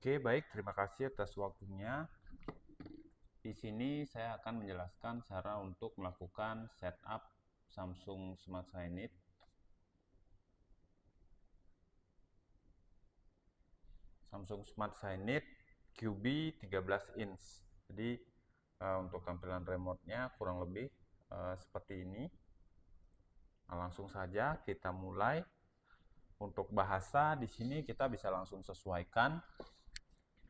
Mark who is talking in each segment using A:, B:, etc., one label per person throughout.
A: Oke, baik. Terima kasih atas waktunya. Di sini saya akan menjelaskan cara untuk melakukan setup Samsung Smart Sign-It. Samsung Smart Sign-It QB 13 inch. Jadi untuk tampilan remote-nya kurang lebih seperti ini. Nah, langsung saja kita mulai. Untuk bahasa di sini kita bisa langsung sesuaikan.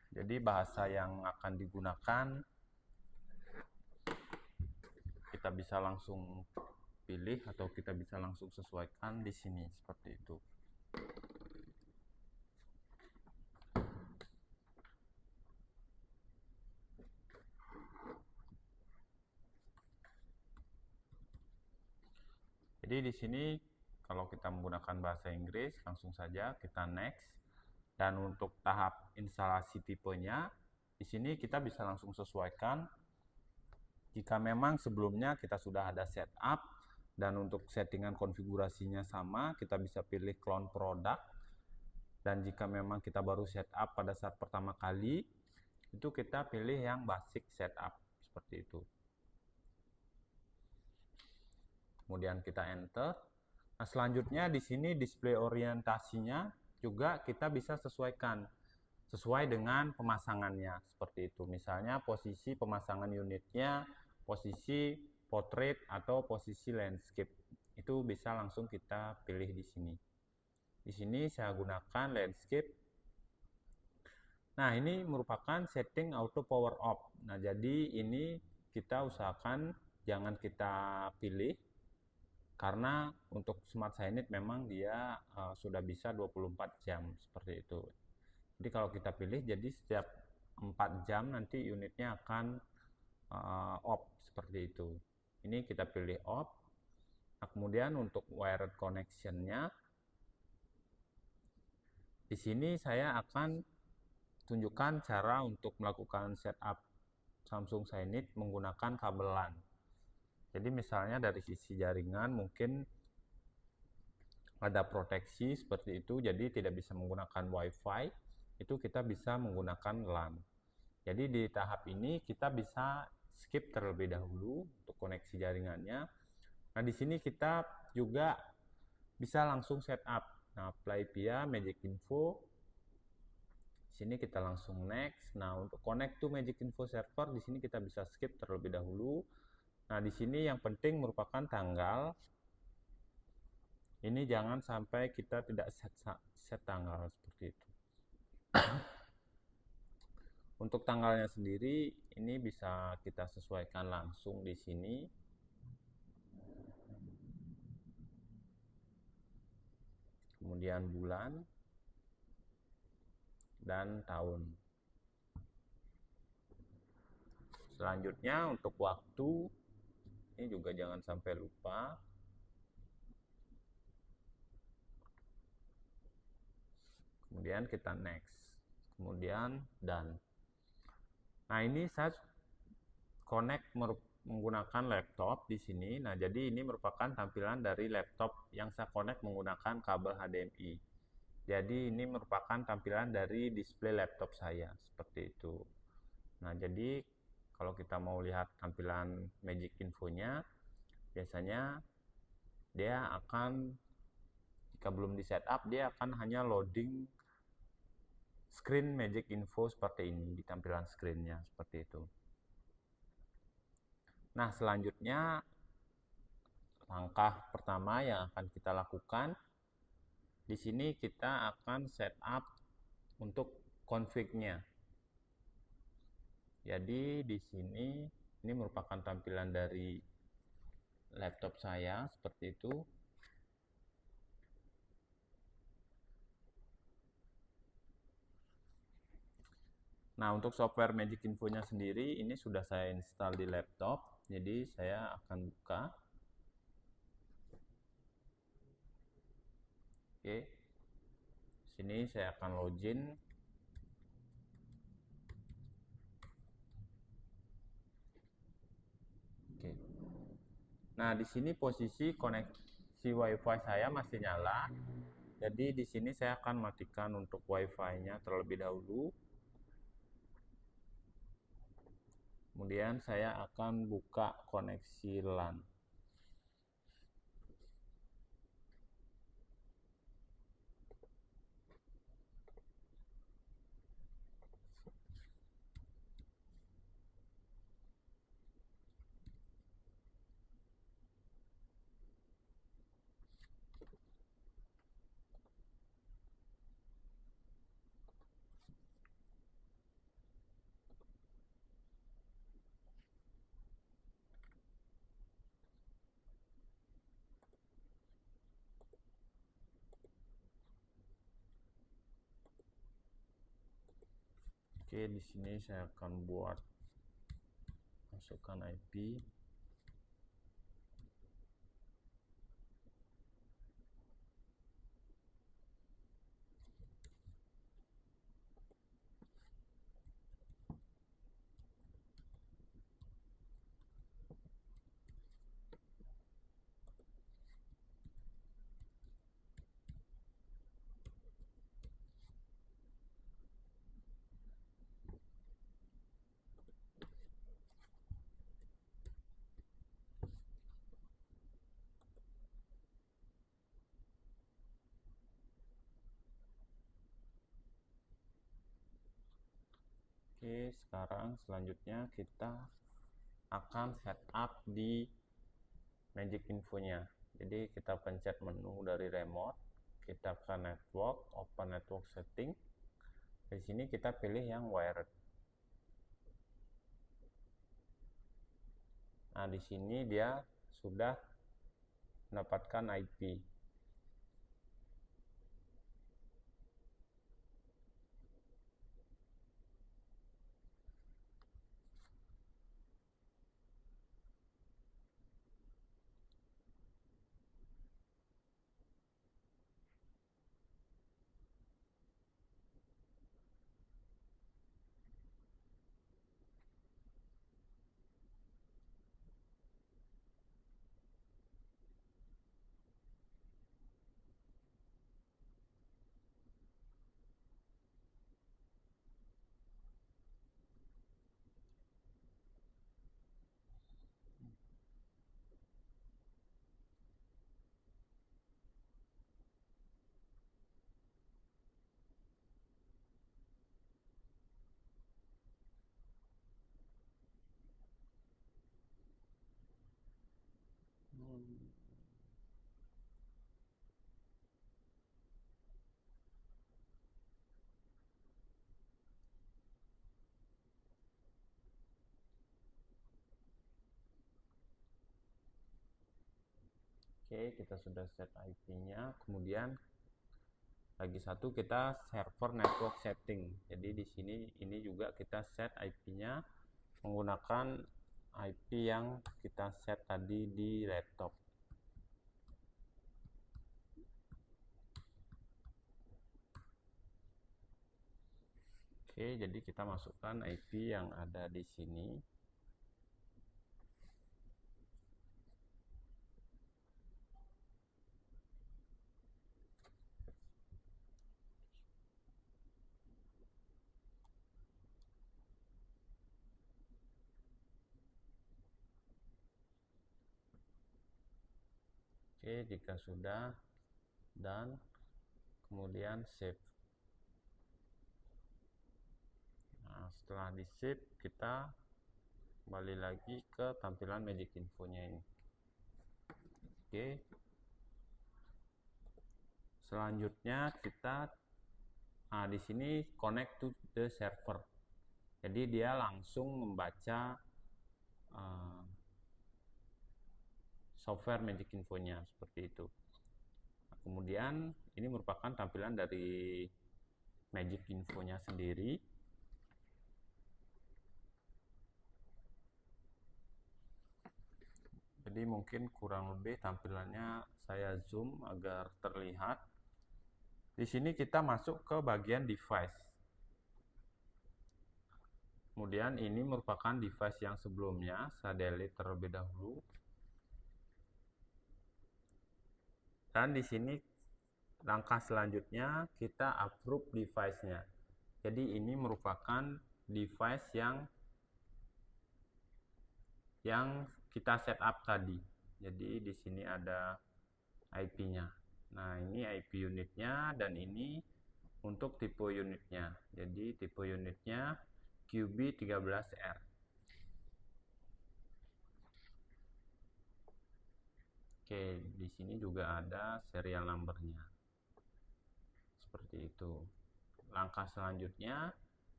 A: Jadi bahasa yang akan digunakan kita bisa langsung pilih atau kita bisa langsung sesuaikan di sini seperti itu. Jadi di sini kalau kita menggunakan bahasa Inggris, langsung saja kita next. Dan untuk tahap instalasi tipenya, di sini kita bisa langsung sesuaikan. Jika memang sebelumnya kita sudah ada setup dan untuk settingan konfigurasinya sama, kita bisa pilih clone product. Dan jika memang kita baru setup pada saat pertama kali, itu kita pilih yang basic setup seperti itu. Kemudian kita enter. Nah, selanjutnya di sini display orientasinya juga kita bisa sesuaikan sesuai dengan pemasangannya seperti itu. Misalnya posisi pemasangan unitnya, posisi portrait atau posisi landscape. Itu bisa langsung kita pilih di sini. Di sini saya gunakan landscape. Nah, ini merupakan setting auto power off. Nah, jadi ini kita usahakan jangan kita pilih karena untuk Smart Sign-It memang dia sudah bisa 24 jam seperti itu. Jadi kalau kita pilih, jadi setiap 4 jam nanti unitnya akan off seperti itu. Ini kita pilih off. Nah, kemudian untuk wired connection-nya, di sini saya akan tunjukkan cara untuk melakukan setup Samsung Sign-It menggunakan kabel LAN. Jadi misalnya dari sisi jaringan mungkin ada proteksi seperti itu, jadi tidak bisa menggunakan WiFi, itu kita bisa menggunakan LAN. Jadi di tahap ini kita bisa skip terlebih dahulu untuk koneksi jaringannya. Nah, di sini kita juga bisa langsung setup. Nah, apply via Magic Info. Di sini kita langsung next. Nah, untuk connect to Magic Info server di sini kita bisa skip terlebih dahulu. Nah, di sini yang penting merupakan tanggal. Ini jangan sampai kita tidak set tanggal seperti itu. Untuk tanggalnya sendiri ini bisa kita sesuaikan langsung di sini. Kemudian bulan dan tahun. Selanjutnya untuk waktu ini juga jangan sampai lupa. Kemudian kita next. Kemudian done. Nah, ini saya connect menggunakan laptop di sini. Nah, jadi ini merupakan tampilan dari laptop yang saya connect menggunakan kabel HDMI. Jadi ini merupakan tampilan dari display laptop saya seperti itu. Nah, jadi kalau kita mau lihat tampilan Magic Info-nya, biasanya dia akan, jika belum di setup, dia akan hanya loading screen Magic Info seperti ini di tampilan screen-nya seperti itu. Nah, selanjutnya langkah pertama yang akan kita lakukan di sini kita akan setup untuk config-nya. Jadi di sini ini merupakan tampilan dari laptop saya seperti itu. Nah, untuk software Magic Info-nya sendiri ini sudah saya install di laptop. Jadi saya akan buka. Oke. Sini saya akan login. Oke. Nah, di sini posisi koneksi WiFi saya masih nyala. Jadi di sini saya akan matikan untuk WiFi-nya terlebih dahulu. Kemudian saya akan buka koneksi LAN. Oke, di sini saya akan buat masukkan IP. Oke, sekarang selanjutnya kita akan setup di Magic Infonya. Jadi kita pencet menu dari remote, kita ke network, open network setting. Di sini kita pilih yang wired. Nah, di sini dia sudah mendapatkan IP. Oke, kita sudah set IP-nya. Kemudian lagi satu kita server network setting. Jadi di sini ini juga kita set IP-nya menggunakan IP yang kita set tadi di laptop. Oke, jadi kita masukkan IP yang ada di sini. Oke, jika sudah, dan kemudian save. Nah, setelah di save, kita kembali lagi ke tampilan Magic Infonya ini. Oke, selanjutnya kita di sini connect to the server. Jadi dia langsung membaca software Magic Infonya seperti itu. Nah, kemudian ini merupakan tampilan dari Magic Infonya sendiri. Jadi mungkin kurang lebih tampilannya saya zoom agar terlihat. Di sini kita masuk ke bagian device. Kemudian ini merupakan device yang sebelumnya, saya delete terlebih dahulu. Dan di sini langkah selanjutnya kita approve device-nya. Jadi ini merupakan device yang yang kita setup tadi. Jadi di sini ada IP-nya. Nah, ini IP unitnya dan ini untuk tipe unitnya. Jadi tipe unitnya QB13R. Oke, di sini juga ada serial number-nya. Seperti itu. Langkah selanjutnya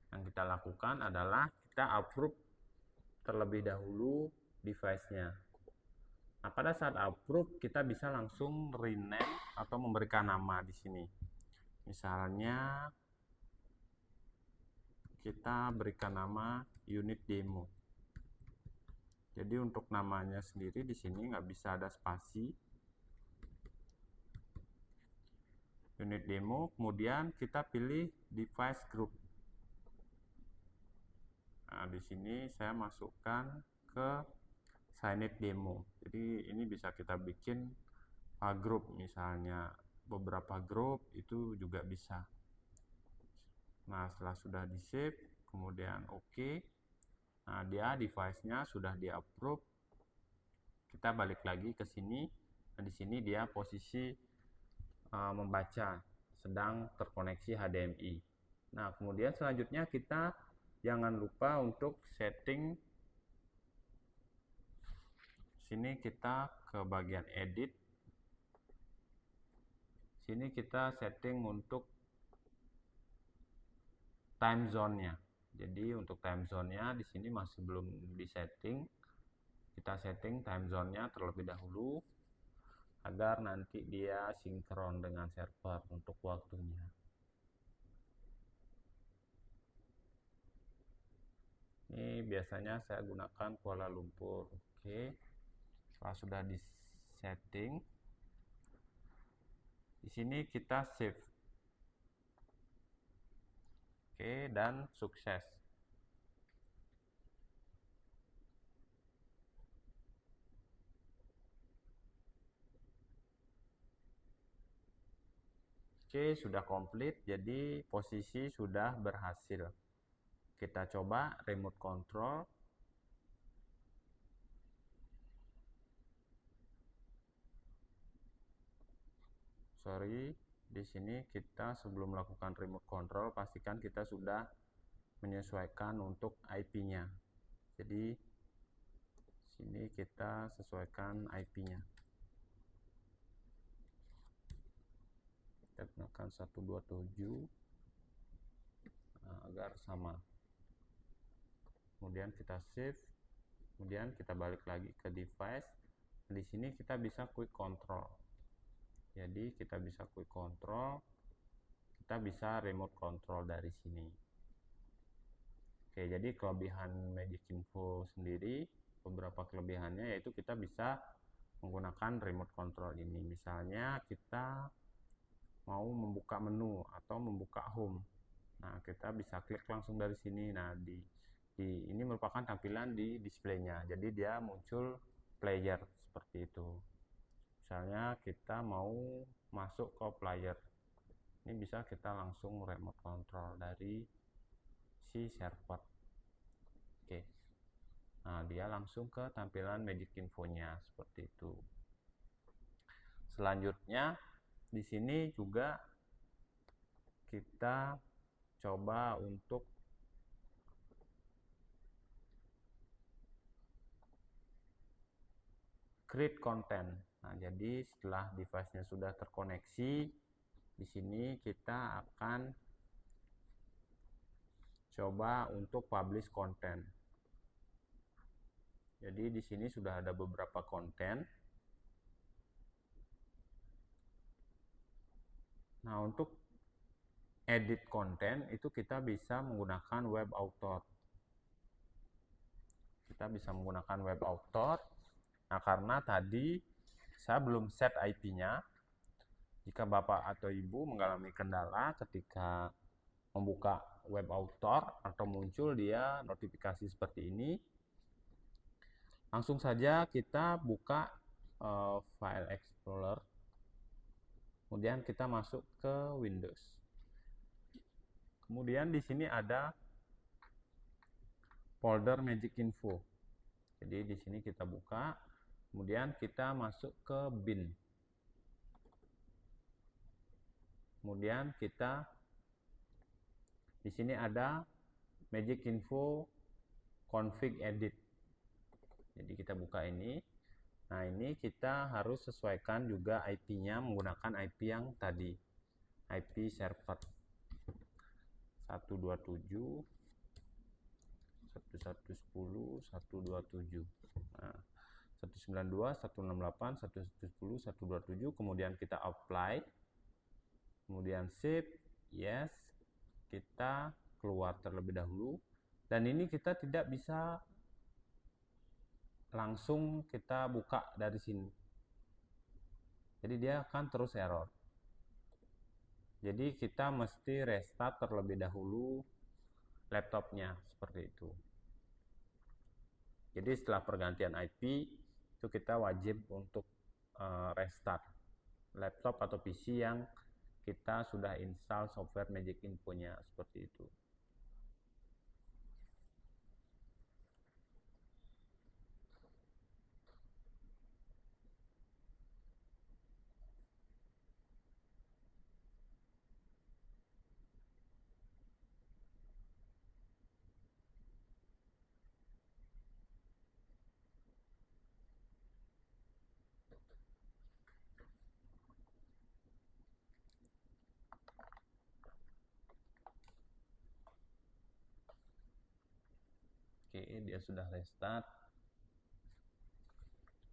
A: yang kita lakukan adalah kita approve terlebih dahulu device-nya. Nah, pada saat approve kita bisa langsung rename atau memberikan nama di sini. Misalnya kita berikan nama unit demo. Jadi untuk namanya sendiri di sini nggak bisa ada spasi. Unit demo, kemudian kita pilih device group. Nah, di sini saya masukkan ke Sign-it demo. Jadi ini bisa kita bikin grup, misalnya beberapa grup itu juga bisa. Nah, setelah sudah di save, kemudian oke. Nah, dia device-nya sudah di approve. Kita balik lagi ke sini. Nah, di sini dia posisi membaca, sedang terkoneksi HDMI. Nah, kemudian selanjutnya kita jangan lupa untuk setting. Sini kita ke bagian edit. Sini kita setting untuk time zone-nya. Jadi untuk time zone-nya di sini masih belum disetting. Kita setting time zone-nya terlebih dahulu agar nanti dia sinkron dengan server untuk waktunya. Ini biasanya saya gunakan Kuala Lumpur. Oke. Setelah sudah disetting, di sini kita save. Oke, dan sukses. Oke, sudah komplit. Jadi posisi sudah berhasil. Kita coba remote control. Sorry, di sini kita sebelum melakukan remote control pastikan kita sudah menyesuaikan untuk IP-nya. Jadi sini kita sesuaikan IP-nya. Kita gunakan 127 agar sama. Kemudian kita save. Kemudian kita balik lagi ke device. Di sini kita bisa quick control. Jadi kita bisa quick control, kita bisa remote control dari sini. Oke, jadi kelebihan Magic Info sendiri, beberapa kelebihannya yaitu kita bisa menggunakan remote control ini. Misalnya kita mau membuka menu atau membuka home. Nah, kita bisa klik langsung dari sini. Nah, ini merupakan tampilan di displaynya. Jadi dia muncul player seperti itu. Misalnya kita mau masuk ke player, ini bisa kita langsung remote control dari si server. Oke, nah dia langsung ke tampilan Magic Info-nya seperti itu. Selanjutnya di sini juga kita coba untuk create content. Nah, jadi setelah device-nya sudah terkoneksi, di sini kita akan coba untuk publish konten. Jadi di sini sudah ada beberapa konten. Nah, untuk edit konten itu kita bisa menggunakan web author. Kita bisa menggunakan web author. Nah, karena tadi saya belum set IP-nya. Jika Bapak atau Ibu mengalami kendala ketika membuka web author atau muncul dia notifikasi seperti ini, langsung saja kita buka File Explorer, kemudian kita masuk ke Windows. Kemudian di sini ada folder Magic Info. Jadi di sini kita buka, kemudian kita masuk ke bin. Kemudian kita di sini ada Magic Info config edit. Jadi kita buka ini. Nah, ini kita harus sesuaikan juga IP-nya menggunakan IP yang tadi. IP server 127 1110 127. Nah, 192 168 110 127, kemudian kita apply. Kemudian save, yes. Kita keluar terlebih dahulu. Dan ini kita tidak bisa langsung kita buka dari sini. Jadi dia akan terus error. Jadi kita mesti restart terlebih dahulu laptopnya, seperti itu. Jadi setelah pergantian IP itu kita wajib untuk restart laptop atau PC yang kita sudah install software Magic Info-nya, seperti itu. Oke, dia sudah restart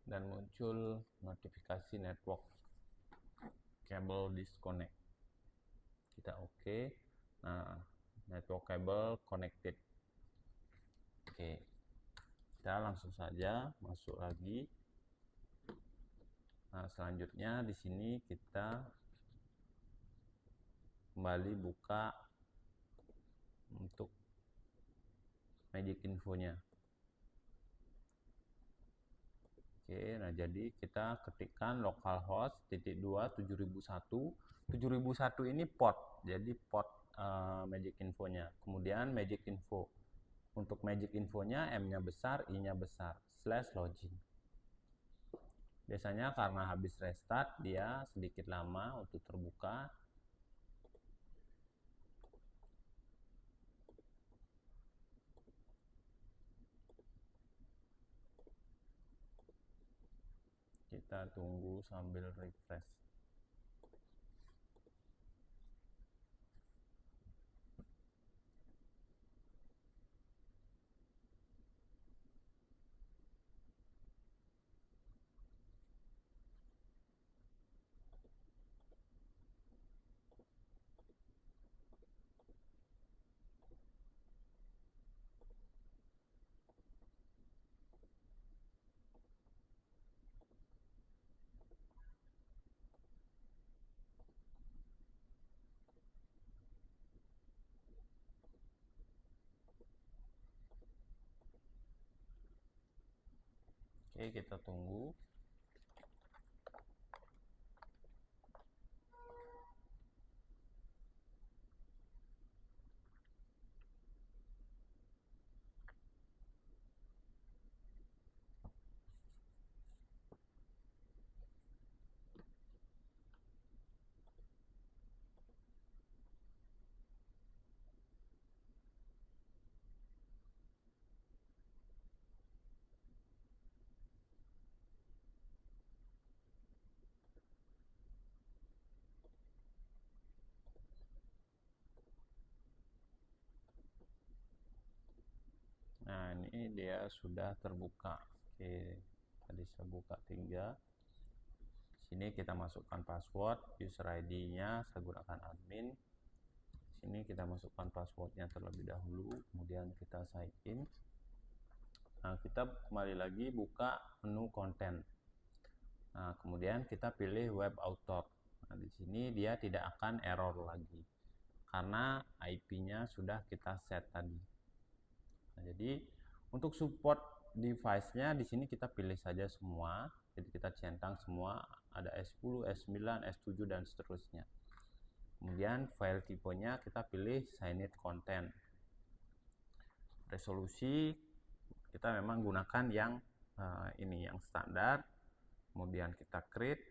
A: dan muncul notifikasi network cable disconnect. Kita oke. Nah, network cable connected. Oke. Kita langsung saja masuk lagi. Nah, selanjutnya di sini kita kembali buka untuk Magic Info-nya. Oke, nah jadi kita ketikkan localhost /2 7001. 7001 ini port, jadi port Magic Info-nya. Kemudian Magic Info. Untuk Magic Info-nya M-nya besar, I-nya besar, /login. Biasanya karena habis restart dia sedikit lama untuk terbuka. Kita tunggu sambil refresh. Oke, kita tunggu. Nah, ini dia sudah terbuka. Oke, tadi saya buka 3. Sini kita masukkan password, user ID-nya saya gunakan admin. Sini kita masukkan passwordnya terlebih dahulu, kemudian kita sign in. Nah, kita kembali lagi buka menu konten. Nah, kemudian kita pilih web author. Nah, di sini dia tidak akan error lagi karena IP-nya sudah kita set tadi. Nah, jadi untuk support device-nya di sini kita pilih saja semua. Jadi kita centang semua, ada S10, S9, S7 dan seterusnya. Kemudian file tipenya kita pilih Signed Content. Resolusi Kita memang gunakan yang ini yang standar. Kemudian kita create.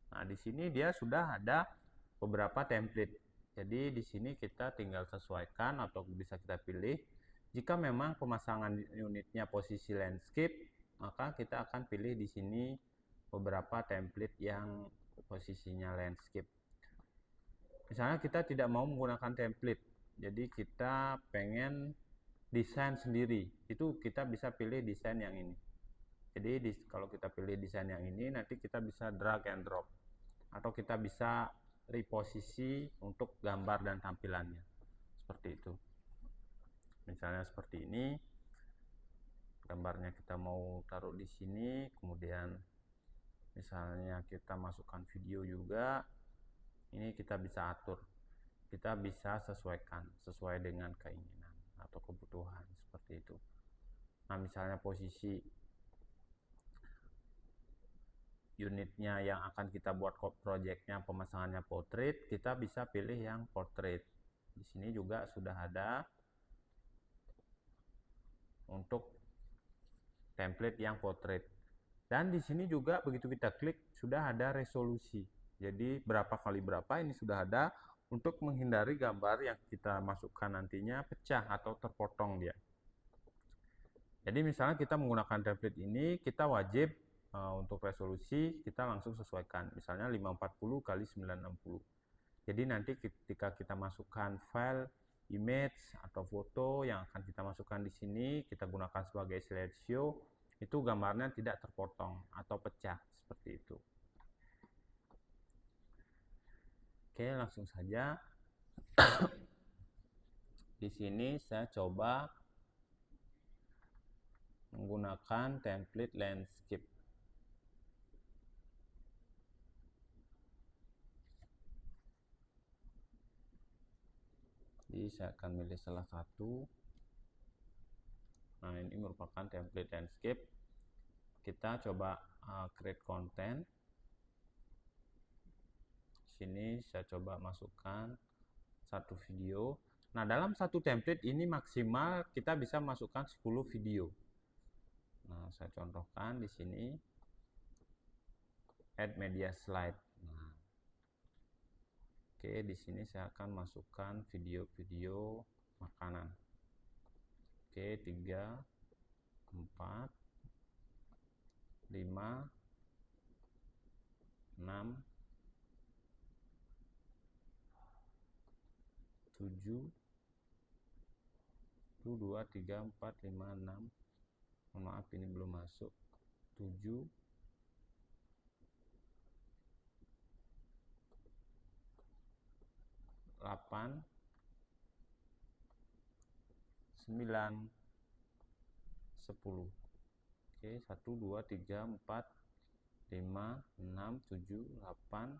A: Nah, di sini dia sudah ada beberapa template. Jadi di sini kita tinggal sesuaikan atau bisa kita pilih. Jika memang pemasangan unitnya posisi landscape, maka kita akan pilih di sini beberapa template yang posisinya landscape. Misalnya kita tidak mau menggunakan template, jadi kita pengen desain sendiri, itu kita bisa pilih desain yang ini. Jadi kalau kita pilih desain yang ini, nanti kita bisa drag and drop, atau kita bisa reposisi untuk gambar dan tampilannya, seperti itu. Misalnya seperti ini, gambarnya kita mau taruh di sini, kemudian misalnya kita masukkan video juga, ini kita bisa atur, kita bisa sesuaikan sesuai dengan keinginan atau kebutuhan, seperti itu. Nah, misalnya posisi unitnya yang akan kita buat projectnya pemasangannya portrait, kita bisa pilih yang portrait. Di sini juga sudah ada untuk template yang portrait. Dan di sini juga begitu kita klik sudah ada resolusi. Jadi berapa kali berapa ini sudah ada untuk menghindari gambar yang kita masukkan nantinya pecah atau terpotong dia. Jadi misalnya kita menggunakan template ini, kita wajib untuk resolusi kita langsung sesuaikan, misalnya 540 kali 960. Jadi nanti ketika kita masukkan file image atau foto yang akan kita masukkan di sini, kita gunakan sebagai slideshow, itu gambarnya tidak terpotong atau pecah seperti itu. Oke, langsung saja. Di sini saya coba menggunakan template landscape. Jadi saya akan milih salah satu. Nah, ini merupakan template landscape. Kita coba create content. Sini saya coba masukkan satu video. Nah, dalam satu template ini maksimal kita bisa masukkan 10 video. Nah, saya contohkan di sini add media slide. Nah, oke, di sini saya akan masukkan video-video makanan. Oke, 3, 4, 5, 6, 7, 1, 2, 3, 4, 5, 6. Maaf, ini belum masuk. 7, 8, 9, 10. Oke, 1, 2, 3, 4, 5, 6, 7, 8,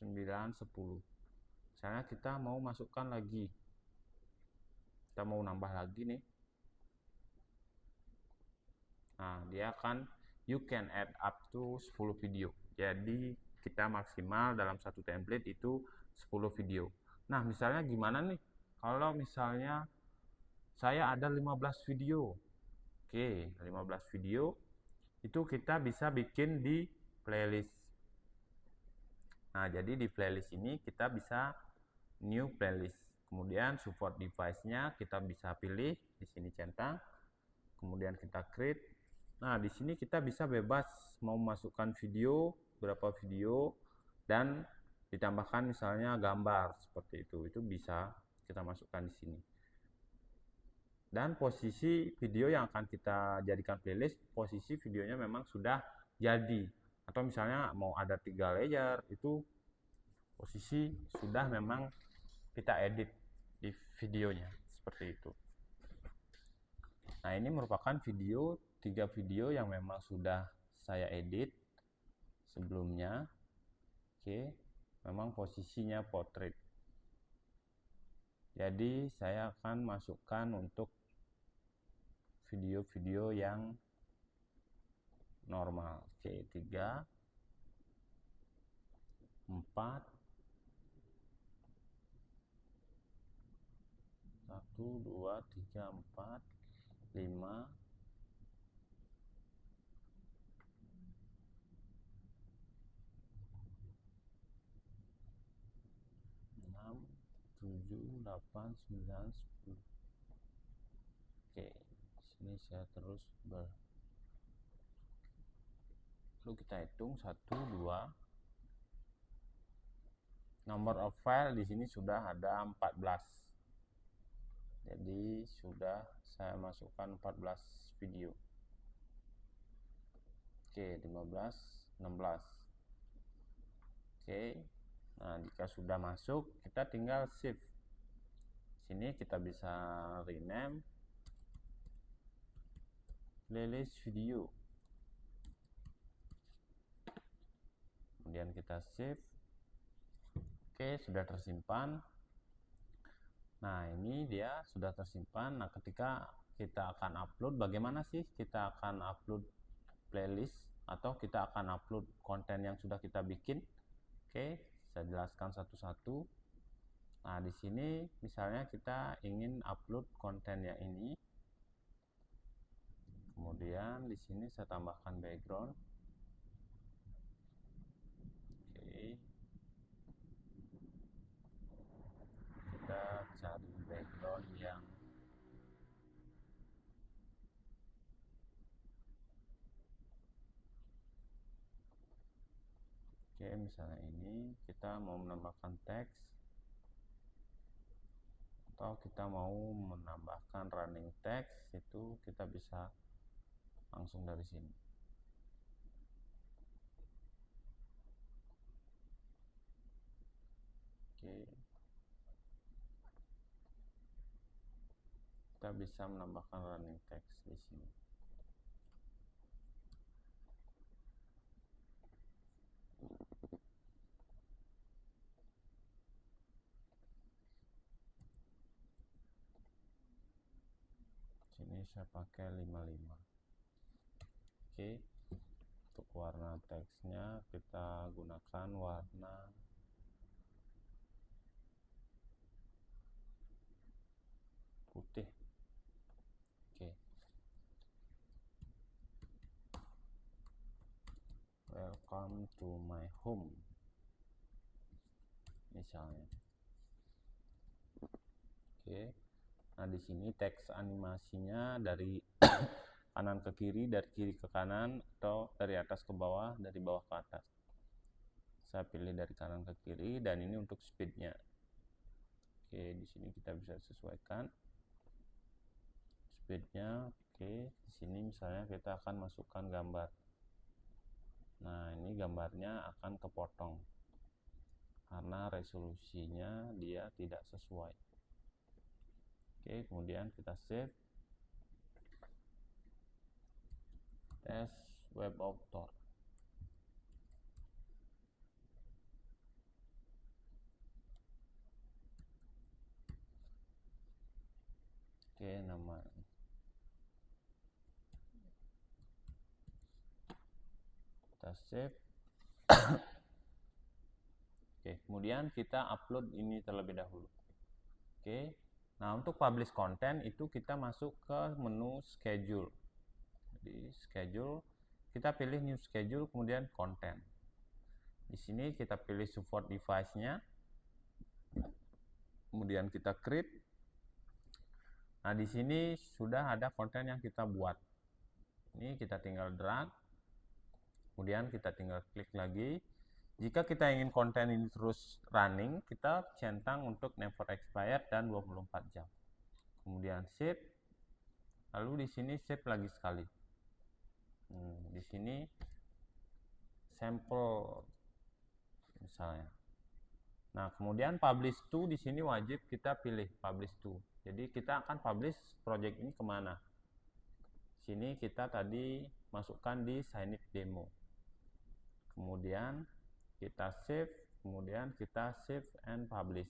A: 9, 10. Misalnya kita mau masukkan lagi, kita mau nambah lagi nih. Nah, dia akan you can add up to 10 video. Jadi kita maksimal dalam satu template itu 10 video. Nah, misalnya gimana nih kalau misalnya saya ada 15 video. Oke, 15 video itu kita bisa bikin di playlist. Nah, jadi di playlist ini kita bisa new playlist. Kemudian support device-nya kita bisa pilih di sini centang. Kemudian kita create. Nah, di sini kita bisa bebas mau masukkan video, berapa video, dan ditambahkan misalnya gambar seperti itu. Itu bisa kita masukkan di sini. Dan posisi video yang akan kita jadikan playlist, posisi videonya memang sudah jadi. Atau misalnya mau ada 3 layer, itu posisi sudah memang kita edit di videonya seperti itu. Nah, ini merupakan video 3 video yang memang sudah saya edit sebelumnya. Oke, memang posisinya portrait. Jadi saya akan masukkan untuk video-video yang normal. Oke, 3, 4, 1, 2, 3, 4, 5, 6, 7, 8, 9, 10. Oke, sini saya terus lalu kita hitung 1, 2. Number of file di sini sudah ada 14. Jadi sudah saya masukkan 14 video. Oke, 15, 16. Oke. Nah, jika sudah masuk, kita tinggal save. Sini kita bisa rename playlist video. Kemudian kita save. Oke, sudah tersimpan. Nah, ini dia sudah tersimpan. Nah, ketika kita akan upload, bagaimana sih kita akan upload playlist atau kita akan upload konten yang sudah kita bikin? Oke, saya jelaskan satu-satu. Nah, di sini misalnya kita ingin upload kontennya ini. Kemudian di sini saya tambahkan background. Oke. Kita cari background yang oke, misalnya ini kita mau menambahkan teks atau kita mau menambahkan running text, itu kita bisa langsung dari sini. Oke. Kita bisa menambahkan running text di sini. Sini saya pakai 55. Oke. Untuk warna teksnya kita gunakan warna putih. Oke. Welcome to my home. Misalnya. Oke. Nah, di sini teks animasinya dari kanan ke kiri, dari kiri ke kanan, atau dari atas ke bawah, dari bawah ke atas. Saya pilih dari kanan ke kiri, dan ini untuk speednya. Oke, di sini kita bisa sesuaikan speednya. Oke, di sini misalnya kita akan masukkan gambar. Nah, ini gambarnya akan kepotong karena resolusinya dia tidak sesuai. Oke, kemudian kita save. Tes web author. Oke, nama. Kita save. Oke, kemudian kita upload ini terlebih dahulu. Oke. Nah, untuk publish content itu kita masuk ke menu schedule. Di schedule kita pilih new schedule, kemudian content. Di sini kita pilih support device-nya. Kemudian kita create. Nah, di sini sudah ada konten yang kita buat. Ini kita tinggal drag. Kemudian kita tinggal klik lagi. Jika kita ingin konten ini terus running, kita centang untuk never expired dan 24 jam. Kemudian save. Lalu di sini save lagi sekali. Di sini sampel misalnya. Nah, kemudian publish to di sini wajib kita pilih publish to. Jadi kita akan publish project ini kemana? Sini kita tadi masukkan di sign it demo. Kemudian kita save, kemudian kita save and publish.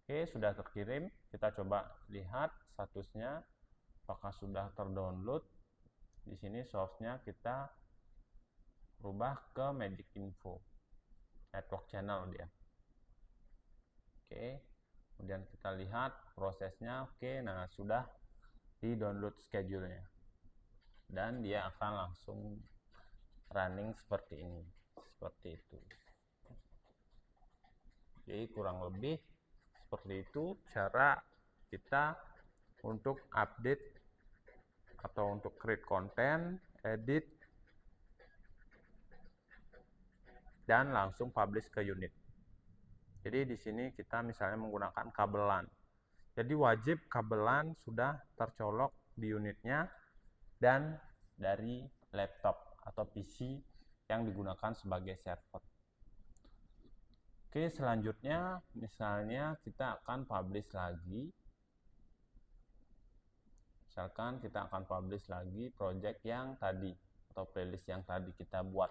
A: Oke, sudah terkirim. Kita coba lihat statusnya apakah sudah terdownload. Di sini source-nya kita rubah ke Magic Info network channel dia. Oke, kemudian kita lihat prosesnya. Oke, nah sudah di download schedule-nya, dan dia akan langsung running seperti ini, seperti itu. Jadi kurang lebih seperti itu cara kita untuk update atau untuk create konten, edit, dan langsung publish ke unit. Jadi di sini kita misalnya menggunakan kabel LAN. Jadi wajib kabel LAN sudah tercolok di unitnya dan dari laptop atau PC yang digunakan sebagai server. Oke, selanjutnya misalnya kita akan publish lagi. Misalkan kita akan publish lagi project yang tadi atau playlist yang tadi kita buat.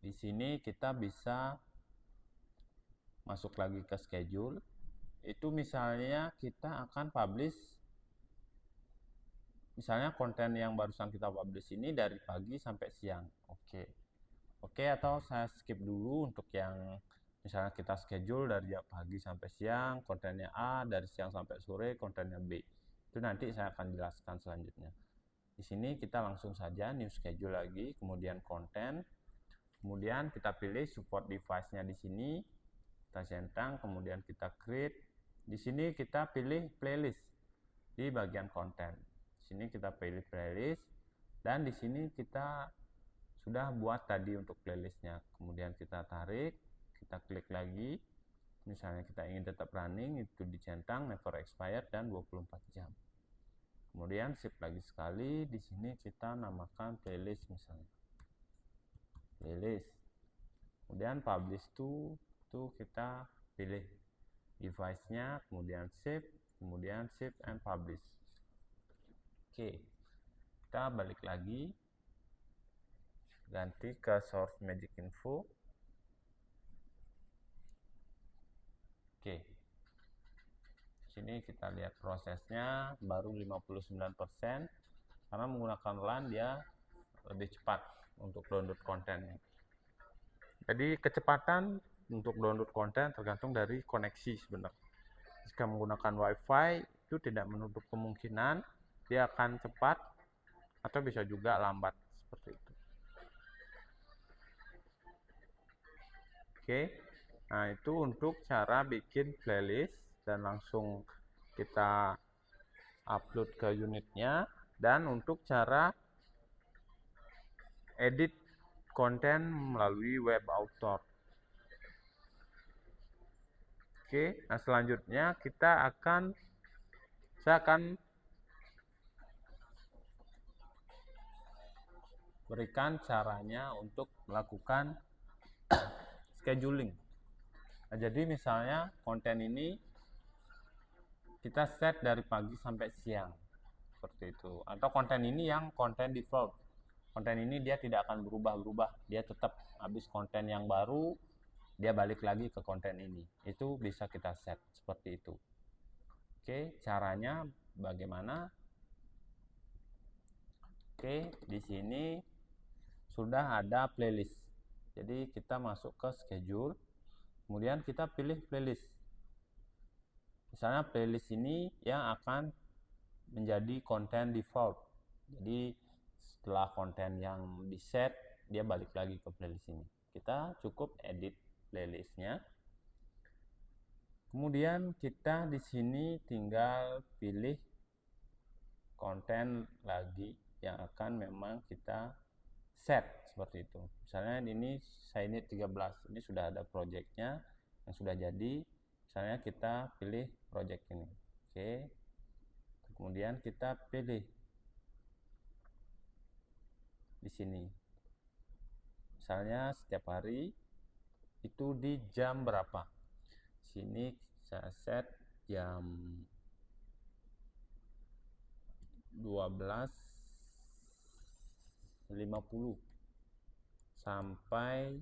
A: Di sini kita bisa masuk lagi ke schedule. Itu misalnya kita akan publish, misalnya konten yang barusan kita publish ini dari pagi sampai siang. Oke, atau saya skip dulu untuk yang misalnya kita schedule dari pagi sampai siang, kontennya A, dari siang sampai sore kontennya B. Itu nanti saya akan jelaskan selanjutnya. Di sini kita langsung saja new schedule lagi, kemudian konten, kemudian kita pilih support device-nya di sini, kita centang, kemudian kita create. Di sini kita pilih playlist di bagian konten. Di sini kita pilih playlist, dan di sini kita sudah buat tadi untuk playlistnya. Kemudian kita tarik, kita klik lagi. Misalnya kita ingin tetap running, itu dicentang never expired dan 24 jam. Kemudian save lagi sekali. Di sini kita namakan playlist misalnya. Playlist. Kemudian publish to, itu kita pilih device-nya, kemudian save and publish. Oke. Kita balik lagi. Ganti ke source magic info. Oke. Sini kita lihat prosesnya baru 59%, karena menggunakan LAN dia lebih cepat untuk download kontennya. Jadi kecepatan untuk download konten tergantung dari koneksi sebenarnya. Jika menggunakan WiFi itu tidak menutup kemungkinan dia akan cepat atau bisa juga lambat seperti itu. Oke, nah itu untuk cara bikin playlist dan langsung kita upload ke unitnya, dan untuk cara edit konten melalui web author. Oke, nah selanjutnya saya akan berikan caranya untuk melakukan scheduling. Nah, jadi misalnya konten ini kita set dari pagi sampai siang seperti itu, atau konten ini yang konten default, konten ini dia tidak akan berubah-ubah, dia tetap habis konten yang baru dia balik lagi ke konten ini, itu bisa kita set seperti itu. Oke, caranya bagaimana? Oke, di sini sudah ada playlist. Jadi kita masuk ke schedule, kemudian kita pilih playlist. Misalnya playlist ini yang akan menjadi konten default. Jadi setelah konten yang di set, dia balik lagi ke playlist ini. Kita cukup edit playlistnya. Kemudian kita di sini tinggal pilih konten lagi yang akan memang kita set seperti itu. Misalnya ini saya ini 13, ini sudah ada projectnya yang sudah jadi. Misalnya kita pilih project ini. Oke. Kemudian kita pilih di sini. Misalnya setiap hari itu di jam berapa. Sini saya set jam 12.50 sampai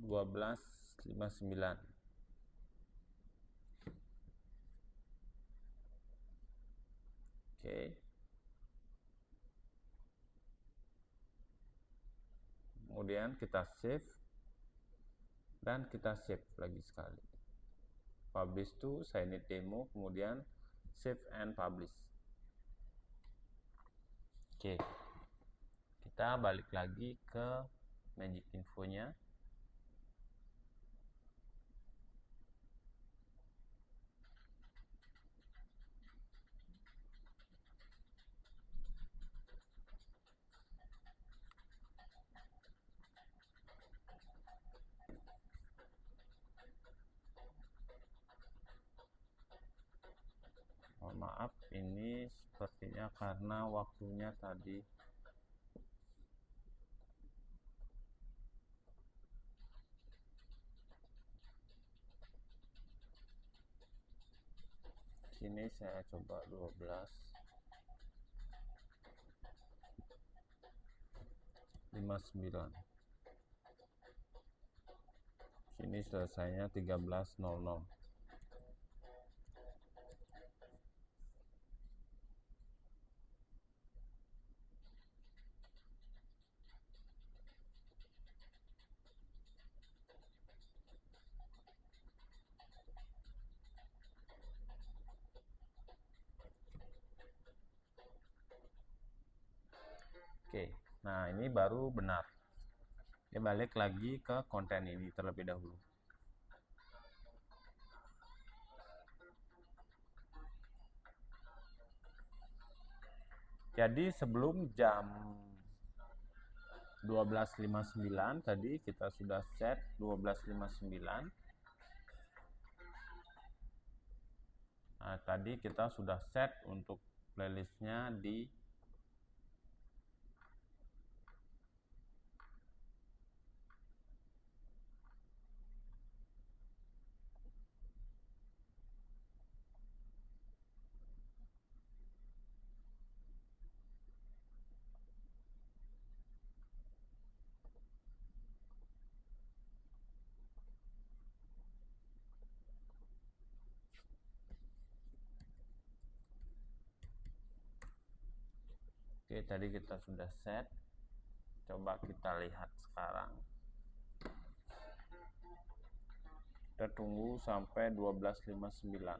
A: (12.59). kemudian kita save, dan kita save lagi sekali. Publish to Shineit demo, kemudian save and publish. Oke, kita balik lagi ke Magic Info-nya. Mohon maaf, ini sepertinya karena waktunya tadi sini saya coba 12:59. Sini selesainya 13:00. Oke, nah ini baru benar. Ya, balik lagi ke konten ini terlebih dahulu. Jadi sebelum jam 12:59 tadi kita sudah set 12:59. Nah, tadi kita sudah set untuk playlistnya di Oke, tadi kita sudah set. Coba kita lihat sekarang. Kita tunggu sampai 12:59.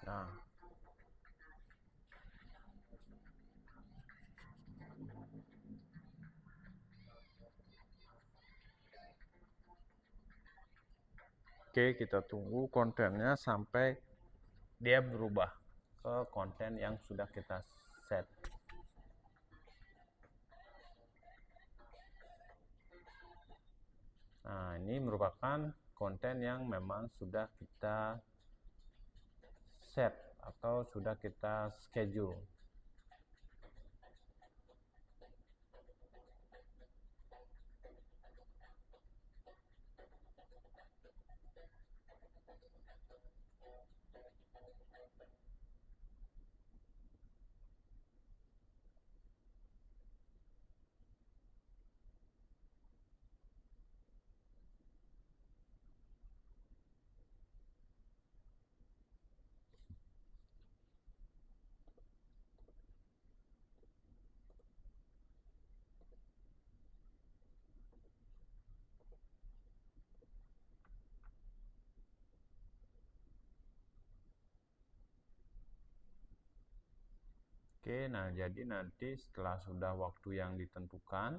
A: Nah, oke, kita tunggu kontennya sampai dia berubah ke konten yang sudah kita set. Nah, ini merupakan konten yang memang sudah kita set atau sudah kita schedule. Oke, nah jadi nanti setelah sudah waktu yang ditentukan,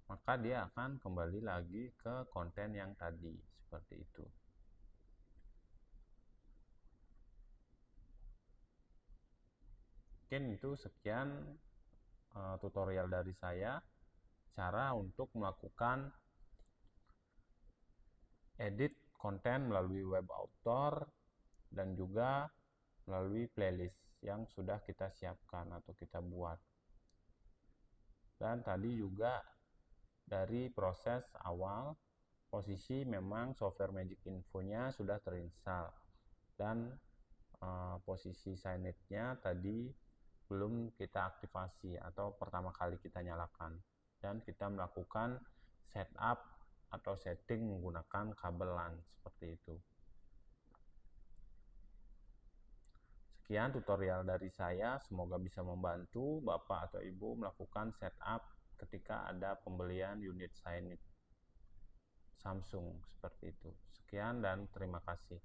A: maka dia akan kembali lagi ke konten yang tadi, seperti itu. Mungkin itu sekian tutorial dari saya, cara untuk melakukan edit konten melalui web author dan juga melalui playlist yang sudah kita siapkan atau kita buat. Dan tadi juga dari proses awal, posisi memang software Magic Info-nya sudah terinstall dan posisi Signet-nya tadi belum kita aktifasi atau pertama kali kita nyalakan, dan kita melakukan setup atau setting menggunakan kabel LAN seperti itu. Sekian tutorial dari saya, semoga bisa membantu Bapak atau Ibu melakukan setup ketika ada pembelian unit Signet Samsung seperti itu. Sekian dan terima kasih.